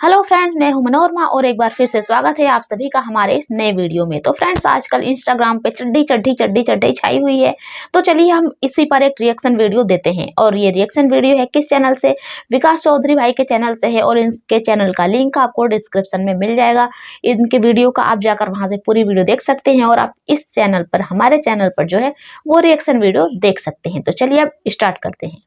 Hello friends, मैं हूं मनोरमा और एक बार फिर से स्वागत है आप सभी का हमारे इस नए वीडियो में। तो फ्रेंड्स, आजकल इंस्टाग्राम पे चड्डी छाई हुई है। तो चलिए हम इसी पर एक रिएक्शन वीडियो देते हैं। और ये रिएक्शन वीडियो है किस चैनल से? विकास चौधरी भाई के चैनल से है और इनके चैनल का लिंक आपको डिस्क्रिप्शन में मिल जाएगा। इनके वीडियो का आप जाकर वहां से पूरी वीडियो देख सकते हैं और आप इस चैनल पर, हमारे चैनल पर जो है वो रिएक्शन वीडियो देख सकते हैं। तो चलिए अब स्टार्ट करते हैं।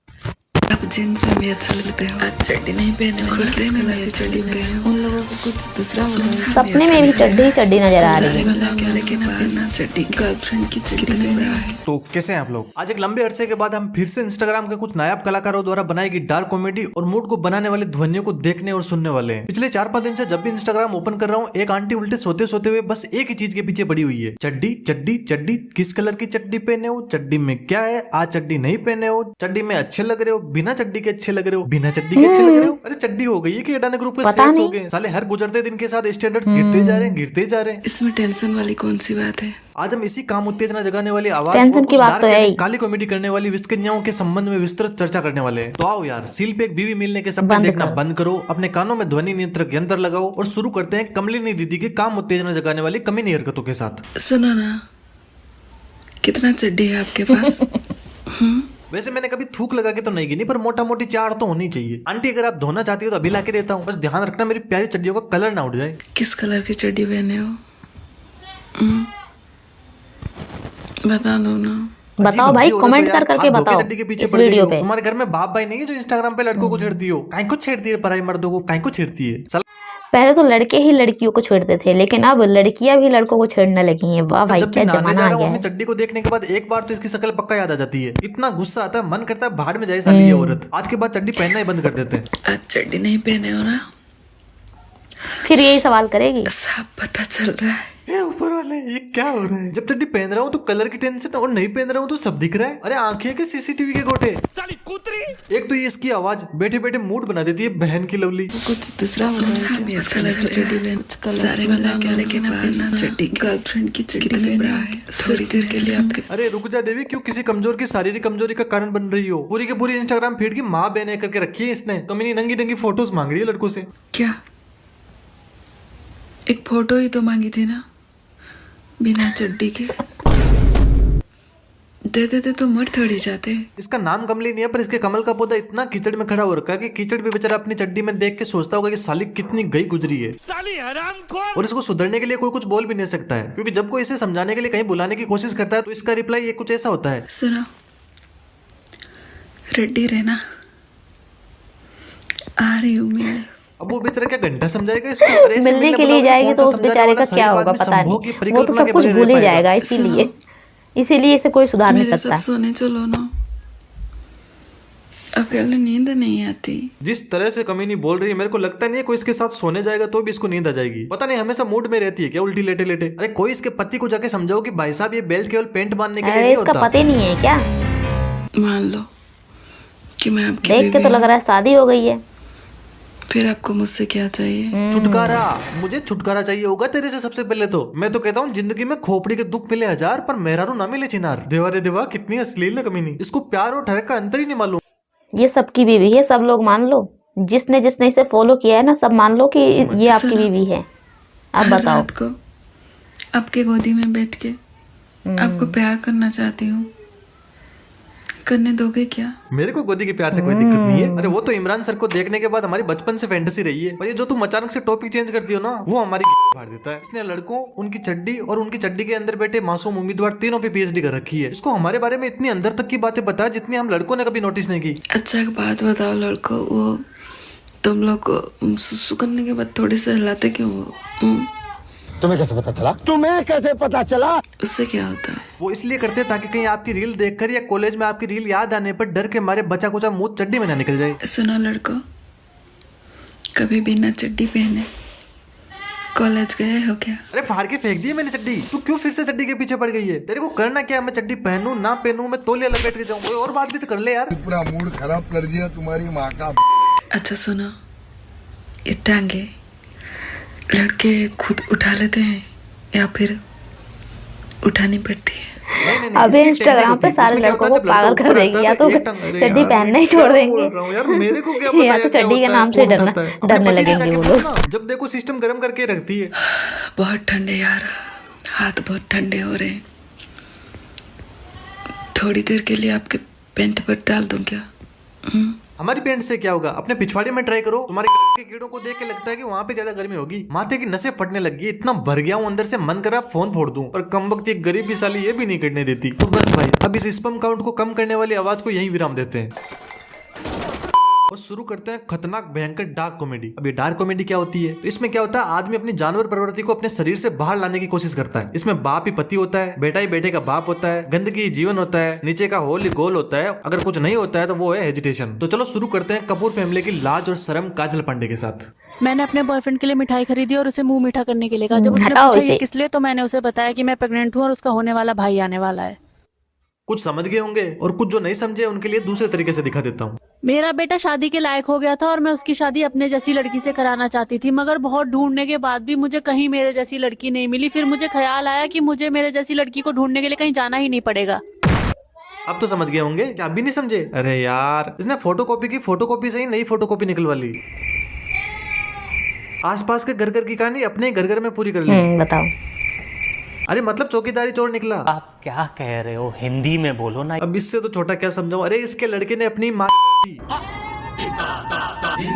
आप जींस में भी अच्छा लगते हो। आज चड्डी नहीं पहने हो, किस कलर की चड्डी पहने हो? उन लोगों को कुछ दूसरा सपने में भी चड्डी नजर आ रही है। लेकिन पहनना चड्डी गर्लफ्रेंड की चड्डी लग रहा है। तो कैसे हैं आप लोग? आज एक लंबे अरसे के बाद हम फिर से इंस्टाग्राम के कुछ नायाब कलाकारों द्वारा बनाई गई डार्क कॉमेडी और मूड को बनाने वाली ध्वनियों को देखने और सुनने वाले हैं। पिछले 4-5 दिन से जब भी इंस्टाग्राम ओपन कर रहा हूँ, एक आंटी उल्टे सोते सोते हुए बस एक ही चीज के पीछे पड़ी हुई है, चड्डी चड्डी चड्डी। किस कलर की चड्डी पहने हो? चड्डी में क्या है? आज चड्डी नहीं पहने हो? चड्डी में अच्छे लग रहे हो, बिना चड्डी के अच्छे लग रहे हो, बिना चड्डी के अच्छे लग रहे हो। अरे चड्डी हो गई है कि अडानी ग्रुप पे शेयर्स हो गए। साले हर गुजरते दिन के साथ स्टैंडर्ड्स गिरते जा रहे हैं। इसमें टेंशन वाली कौन सी बात है? आज हम इसी काम उत्तेजना जगाने वाली आवाज टेंशन की बात तो है ही। काली कॉमेडी करने वाली विस्कन्याओं के संबंध में विस्तृत चर्चा करने वाले हैं। तो आओ यार, सील पे एक बीवी मिलने के सपने देखना बंद करो, अपने कानों में ध्वनि नियंत्रक यंत्र लगाओ और शुरू करते हैं कमलिनी दीदी के काम उत्तेजना जगाने वाली कमीनी हरकतों के साथ। सुनो ना, कितना चड्डी है आपके पास? वैसे मैंने कभी थूक लगा के तो नहीं गिनी, पर मोटा मोटी 4 तो होनी चाहिए। आंटी अगर आप धोना चाहती हो तो अभी ला के देता हूँ, बस ध्यान रखना मेरी प्यारी चड्डियों का कलर ना उड़ जाए। किस कलर की चड्डी पहने हो? बता दो ना। बताओ भाई, कमेंट कर करके बताओ चड्डी के पीछे इस वीडियो पे। तुम्हारे घर में बाप भाई नहीं है जो इंस्टाग्राम पे लड़कों को छेड़ती हो? काहे को छेड़ती है? पराई मर्दों को काहे को छेड़ती है? पहले तो लड़के ही लड़कियों को छेड़ते थे, लेकिन अब लड़कियां भी लड़कों को छेड़ने लगी हैं। वाह भाई, क्या जमाना आ गया है। चड्डी को देखने के बाद एक बार तो इसकी शक्ल पक्का याद आ जाती है। इतना गुस्सा आता है, मन करता है बाहर में जाए साली ये औरत। आज के बाद चड्डी पहनना ही बंद कर देते हैं। आज चड्डी नहीं पहने हो ना, फिर यही सवाल करेगी। सब पता चल रहा है। ऊपर वाले, ये क्या हो रहा है? जब चड्डी पहन रहा हूँ तो कलर की टेंशन और नहीं पहन रहा हूँ तो सब दिख रहा है। अरे आंखें के सीसीटीवी के गोटे। साली कुतरी। एक तो ये इसकी आवाज बैठे बैठे मूड बना देती है बहन की लवली। कुछ दूसरा सारे वाला क्या, लेकिन पहनना चड्डी गर्लफ्रेंड की चड्डी लग रहा है। थोड़ी देर के लिए आपके। अरे रुक जा देवी, क्यों किसी कमजोर की शारीरिक कमजोरी का कारण बन रही हो? पूरी की पूरी इंस्टाग्राम फीड की माँ बहने करके रखी है इसने। कमीनी नंगी नंगी फोटोज मांग रही है लड़कों से। क्या एक फोटो ही तो मांगी थी ना, बिना चड्डी के। दे देते तो मर थोड़ी जाते। इसका नाम कमली नहीं है, पर इसके कमल का पौधा इतना कीचड़ में खड़ा हो रखा है कि कीचड़ भी बेचारा अपनी चड्डी में देख के सोचता होगा कि साली कितनी गई गुजरी है, साली हरामखोर। और इसको सुधरने के लिए कोई कुछ बोल भी नहीं सकता है, क्योंकि जब कोई इसे समझाने के लिए कहीं बुलाने की कोशिश करता है तो इसका रिप्लाई ये कुछ ऐसा होता है। सुनो, रेडी रहना, आ रही हूँ मिलने। अब वो बेचारा क्या घंटा समझाएगा इसको? मिलने के लिए जाएगी तो उस बेचारे का क्या होगा पता नहीं, वो तो सब कुछ भूल ही जाएगा। इसीलिए इसे कोई सुधार नहीं सकता। सोने चलो ना, अकेले नींद नहीं आती। जिस तरह से कमीनी बोल रही है, मेरे को लगता नहीं है कोई इसके साथ सोने जाएगा तो भी इसको नींद आ जाएगी। पता नहीं हमेशा मूड में रहती है क्या, उल्टी लेटे लेटे। अरे कोई इसके पति को जाके समझाओ कि भाई साहब ये बेल्ट केवल पेंट बांधने के लिए नहीं होता। इसका पति नहीं है क्या? मान लो कि मैं आपकी देख के तो लग रहा है शादी हो गई है। फिर आपको मुझसे क्या चाहिए? छुटकारा। मुझे छुटकारा चाहिए होगा तेरे से। सबसे पहले तो मैं तो कहता हूँ जिंदगी में खोपड़ी के दुख मिले 1000 पर मेहरारू ना मिले चिनार। देवा रे देवा, कितनी अश्लील है कमीनी। इसको प्यार और ठहर का अंतर ही नहीं मालूम। ये सबकी बीवी है, सब लोग मान लो। जिसने जिसने इसे फॉलो किया है ना, सब मान लो कि ये आपकी बीवी है। अब बताओ। रात को आपके गोदी में बैठ के आपको प्यार करना चाहती हूँ, करने दोगे क्या? मेरे को गोदी के प्यार से कोई दिक्कत नहीं है। अरे वो तो इमरान सर को देखने के बाद हमारी बचपन से फैंटेसी रही है। और ये जो तुम अचानक से टॉपिक चेंज करती हो ना, वो हमारी फाड़ देता है। इसने लड़कों, उनकी चड्डी और उनकी चड्डी के अंदर बैठे मासूम उम्मीदवार तीनों पे पीएचडी कर रखी है। इसको हमारे बारे में इतनी अंदर तक की बातें बता जितनी हम लड़कों ने कभी नोटिस नहीं की। अच्छा एक बात बताओ लड़कों, वो तुम लोग को सुसु करने के बाद थोड़े से हिलाते क्यों हो? तुम्हें कैसे पता चला? तुम्हें कैसे पता चला? उससे क्या होता है? वो इसलिए करते ताकि कहीं आपकी रील देखकर या कॉलेज में आपकी रील याद आने पर डर के मारे बचा कुचा मुंह चड्डी में ना निकल जाए। सुनो लड़को, कभी बिना चड्डी पहने कॉलेज गए हो क्या? अरे फाड़ के फेंक दी मैंने चड्डी। तू क्यों फिर से चड्डी के पीछे पड़ गई है? तेरे को करना क्या? मैं चड्डी पहनूं ना पहनूं, मैं तौलिया लपेट के जाऊं? और बात भी तो कर ले यार। पूरा मूड खराब कर दिया तुम्हारी माँ का। अच्छा सुनो, ये टांगे लड़के खुद उठा लेते हैं या फिर उठानी पड़ती है? अभी इंस्टाग्राम पे सारे लड़कों को पागल कर देगी, या तो चड्डी पहनना ही छोड़ देंगे यार मेरे को क्या या तो चड्डी के नाम से डरने लगेंगे वो लोग। जब देखो सिस्टम गर्म करके रखती है। बहुत ठंडे यार, हाथ बहुत ठंडे हो रहे हैं। थोड़ी देर के लिए आपके पेंट पर डाल दूं क्या? हमारी पेंट से क्या होगा, अपने पिछवाड़े में ट्राई करो। तुम्हारे के कीड़ों को देख के लगता है कि वहाँ पे ज्यादा गर्मी होगी। माथे की नसें फटने लगी, इतना भर गया हूँ अंदर से, मन करा फोन फोड़ दूं, पर कमबख्त एक गरीबी साली ये भी नहीं करने देती। तो बस भाई अब इस स्पैम काउंट को कम करने वाली आवाज को यही विराम देते हैं और शुरू करते हैं खतरनाक भयंकर डार्क कॉमेडी। अब ये डार्क कॉमेडी क्या होती है? तो इसमें क्या होता है, आदमी अपनी जानवर प्रवृत्ति को अपने शरीर से बाहर लाने की कोशिश करता है। इसमें बाप ही पति होता है, बेटा ही बेटे का बाप होता है, गंदगी जीवन होता है, नीचे का होल ही गोल होता है, अगर कुछ नहीं होता है तो वो है हेजिटेशन। तो चलो शुरू करते हैं कपूर फैमिली की लाज और शर्म काजल पांडे के साथ। मैंने अपने बॉयफ्रेंड के लिए मिठाई खरीदी और उसे मुंह मीठा करने के लिए कहा। जब उसने पूछा ये किस लिए, तो मैंने उसे बताया कि मैं प्रेग्नेंट हूँ और उसका होने वाला भाई आने वाला है। कुछ समझ गए होंगे और कुछ जो नहीं समझे उनके लिए दूसरे तरीके से दिखा देता हूँ। मेरा बेटा शादी के लायक हो गया था और मैं उसकी शादी अपने जैसी लड़की से कराना चाहती थी, मगर बहुत ढूंढने के बाद भी मुझे कहीं मेरे जैसी लड़की नहीं मिली। फिर मुझे ख्याल आया कि मुझे मेरे जैसी लड़की को ढूंढने के लिए कहीं जाना ही नहीं पड़ेगा। अब तो समझ गए होंगे, क्या अभी नहीं समझे? अरे यार, इसने फोटोकॉपी की, फोटोकॉपी से ही नई फोटोकॉपी निकलवा ली। आसपास के घर घर की कहानी अपने घर घर में पूरी कर ली। बताओ। अरे मतलब चौकीदारी चोर निकला। आप क्या कह रहे हो, हिंदी में बोलो ना। अब इससे तो छोटा क्या समझाऊं? अरे इसके लड़के ने अपनी माँ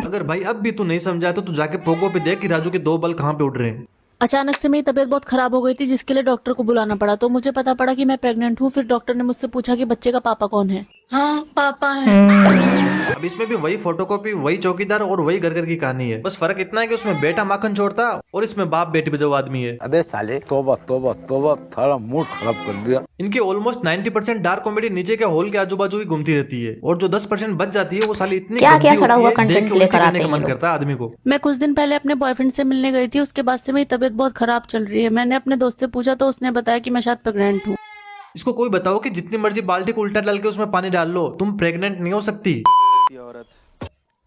अगर भाई अब भी तू नहीं समझा तो तू जाके पोगो पे देख कि राजू के 2 बल कहाँ पे उड़ रहे हैं। अचानक से मेरी तबीयत बहुत खराब हो गई थी, जिसके लिए डॉक्टर को बुलाना पड़ा। तो मुझे पता पड़ा कि मैं प्रेग्नेंट हूँ। फिर डॉक्टर ने मुझसे पूछा कि बच्चे का पापा कौन है। हाँ, पापा है। अब इसमें भी वही फोटोकॉपी, वही चौकीदार और वही घर घर की कहानी है। बस फर्क इतना है कि उसमें बेटा माखन चोर था और इसमें बाप बेटी बजाऊ आदमी है। अबे साले तौबा तौबा तौबा, थारा मूड खराब कर दिया। इनकी ऑलमोस्ट 90% डार्क कॉमेडी नीचे के होल के आजू बाजू ही घूमती रहती है और जो 10% बच जाती है वो साली इतनी गंदी होती है, देख के उल्टी करने का मन करता है आदमी को। मैं कुछ दिन पहले अपने बॉयफ्रेंड से मिलने गई थी, उसके बाद से मेरी तबीयत बहुत खराब चल रही है। मैंने अपने दोस्त से पूछा तो उसने बताया कि मैं शायद प्रेग्नेंट हूँ। इसको कोई बताओ कि जितनी मर्जी बाल्टी को उल्टा डाल के उसमें पानी डाल लो, तुम प्रेग्नेंट नहीं हो सकती।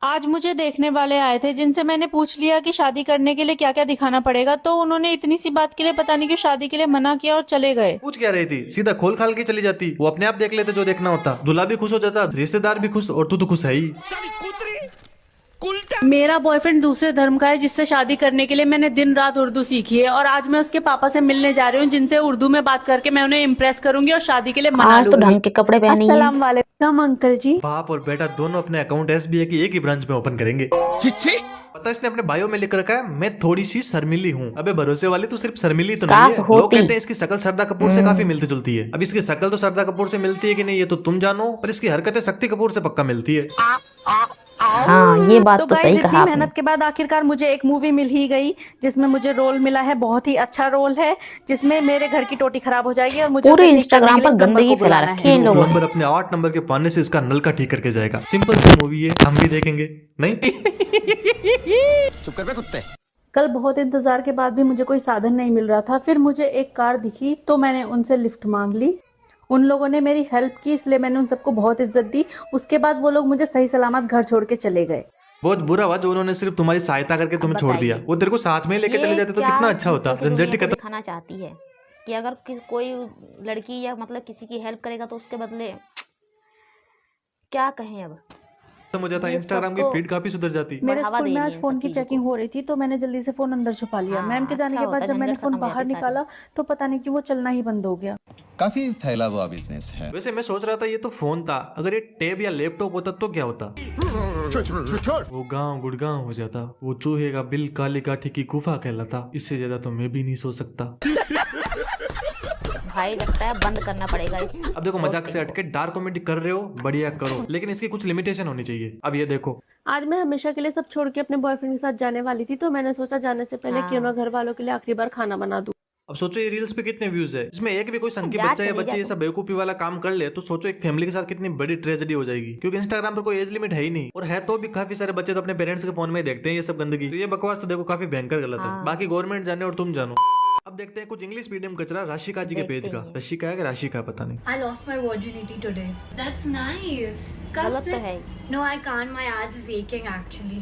आज मुझे देखने वाले आए थे, जिनसे मैंने पूछ लिया कि शादी करने के लिए क्या क्या दिखाना पड़ेगा, तो उन्होंने इतनी सी बात के लिए पता नहीं क्यों शादी के लिए मना किया और चले गए। पूछ क्या रही थी, सीधा खोल खाल के चली जाती। वो अपने आप देख लेते जो देखना होता। दूल्हा भी खुश हो जाता, रिश्तेदार भी खुश, और तू तो खुश है ही। मेरा बॉयफ्रेंड दूसरे धर्म का है, जिससे शादी करने के लिए मैंने दिन रात उर्दू सीखी है और आज मैं उसके पापा से मिलने जा रही हूँ, जिनसे उर्दू में बात करके मैं उन्हें इम्प्रेस करूंगी और शादी के लिए मना लूंगी। आज तो ढंग के कपड़े पहने हैं। अस्सलाम वालेकुम अंकल जी। बाप और बेटा दोनों अपने अकाउंट SBI की एक ही ब्रांच में ओपन करेंगे। पता इसने अपने बायो में लिख रखा है, मैं थोड़ी सी शर्मिली हूँ। अबे भरोसे वाली तो सिर्फ शर्मिली तो नहीं है। लोग कहते हैं इसकी शक्ल श्रद्धा कपूर से काफी मिलती जुलती है। अब इसकी शक्ल तो श्रद्धा कपूर से मिलती है कि नहीं ये तो तुम जानो, पर इसकी हरकतें शक्ति कपूर से पक्का मिलती है। हाँ, ये बात तो सही कहा आपने। मेहनत के बाद आखिरकार मुझे एक मूवी मिल ही गई, जिसमें मुझे रोल मिला है। बहुत ही अच्छा रोल है, जिसमें मेरे घर की टोटी खराब हो जाएगी और मुझे पूरे इंस्टाग्राम पर गंदगी फैला रखी है इन लोगों ने। अपने 8 नंबर के पाने से इसका नलका ठीक करके जाएगा। सिंपल सी मूवी है, हम भी देखेंगे। नहीं चुप कर बे कुत्ते। कल बहुत इंतजार के बाद भी मुझे कोई साधन नहीं मिल रहा था। फिर मुझे एक कार दिखी तो मैंने उनसे लिफ्ट मांग ली। उन लोगों ने मेरी हेल्प की, इसलिए मैंने उन सबको बहुत इज्जत दी। उसके बाद वो लोग मुझे सही सलामत घर छोड़ के चले गए। बहुत बुरा हुआ जो उन्होंने सिर्फ तुम्हारी सहायता करके तुम्हें छोड़ दिया। वो तेरे को साथ में लेके चले जाते तो कितना अच्छा होता। झंझट ही दिखाना चाहती है कि अगर कोई लड़की या मतलब किसी की हेल्प करेगा तो उसके बदले क्या कहें। अब खत्म हो जाता, इंस्टाग्राम की फीड काफी सुधर जाती। मेरे स्कूल में आज फोन की चेकिंग हो रही थी, तो मैंने जल्दी से फोन अंदर छुपा लिया। मैम के जाने के बाद जब मैंने फोन बाहर निकाला तो पता नहीं क्यों वो चलना ही बंद हो गया। काफी फैला हुआ बिजनेस है। वैसे मैं सोच रहा था ये तो फोन था, अगर ये टैब या लैपटॉप होता तो क्या होता। वो गांव गुड़गांव हो जाता। वो चूहे का बिल काली काठी की गुफा कहलाता। इससे ज्यादा तो मैं भी नहीं सोच सकता। भाई लगता है बंद करना पड़ेगा इस। अब देखो मजाक से हटके डार्क कॉमेडी कर रहे हो, बढ़िया करो, लेकिन इसकी कुछ लिमिटेशन होनी चाहिए। अब ये देखो, आज मैं हमेशा के लिए सब छोड़ के अपने बॉयफ्रेंड के साथ जाने वाली थी, तो मैंने सोचा जाने से पहले क्यों ना घर वालों के लिए आखिरी बार खाना बना दूं। अब सोचो ये रील्स पे कितने व्यूज है। इसमें एक भी कोई संकी बच्चा या बच्ची ऐसा बेवकूफी वाला काम कर ले तो सोचो एक फैमिली के साथ कितनी बड़ी ट्रेजेडी हो जाएगी। क्योंकि इंस्टाग्राम पर कोई एज लिमिट है ही नहीं, और है तो भी काफी सारे बच्चे तो अपने पेरेंट्स के फोन में देखते हैं ये सब गंदगी। तो ये बकवास तो देखो काफी भयंकर गलत है। बाकी गवर्नमेंट जाने और तुम जानो। अब देखते हैं कुछ इंग्लिश मीडियम कचरा राशिका जी के पेज का। राशिका है कि राशिका पता नहीं। I lost my virginity today. That's nice. कब गलत से? तो है। No, I can't. My ass is aching actually.